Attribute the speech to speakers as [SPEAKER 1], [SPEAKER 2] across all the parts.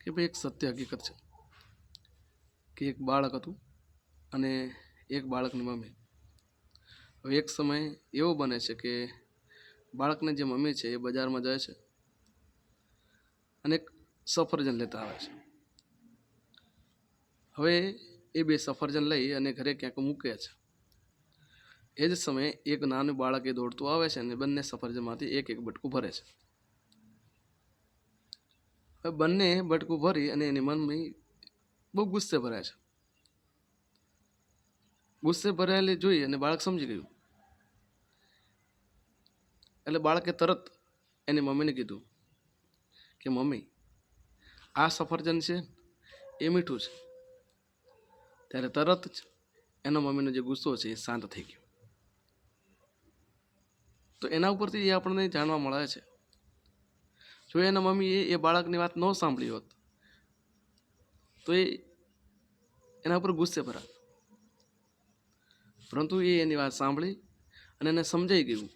[SPEAKER 1] કે ભાઈ એક સત્ય હકીકત છે કે એક બાળક હતું અને એક બાળકની મમ્મી. હવે એક સમય એવો બને છે કે બાળકની જે મમ્મી છે એ બજારમાં જાય છે અને એક સફરજન લેતા આવે છે. હવે એ બે સફરજન લઈ અને ઘરે ક્યાંક મૂકે છે. એ જ સમયે એક નાનું બાળક એ દોડતું આવે છે અને બંને સફરજનમાંથી એક એક બટકું ભરે છે. હવે બંને બટકું ભરી અને એની મમ્મી બહુ ગુસ્સે ભરાય છે. ગુસ્સે ભરાયેલી જોઈ અને બાળક સમજી ગયું. એટલે બાળકે તરત એની મમ્મીને કીધું કે મમ્મી, આ સફરજન છે એ મીઠું છે. ત્યારે તરત જ એનો મમ્મીનો જે ગુસ્સો છે એ શાંત થઈ ગયો. તો એના ઉપરથી એ આપણને જાણવા મળે છે, જો એના મમ્મીએ એ બાળકની વાત ન સાંભળી હોત તો એ એના ઉપર ગુસ્સે ભરાત, પરંતુ એ એની વાત સાંભળી અને એને સમજાઈ ગયું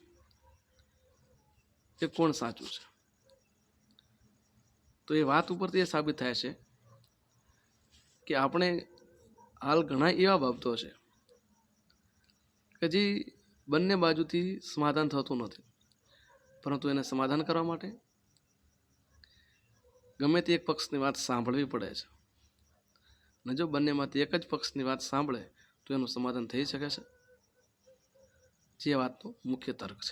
[SPEAKER 1] કે કોણ સાચું છે. તો એ વાત ઉપરથી એ સાબિત થાય છે કે આપણે હાલ ઘણા એવા બાબતો છે કે જે બંને બાજુથી સમાધાન થતું નથી, પરંતુ એને સમાધાન કરવા માટે ગમે તે એક પક્ષની વાત સાંભળવી પડે છે. અને જો બંનેમાંથી એક જ પક્ષની વાત સાંભળે તો એનું સમાધાન થઈ શકે છે, જે વાતનો મુખ્ય તર્ક છે.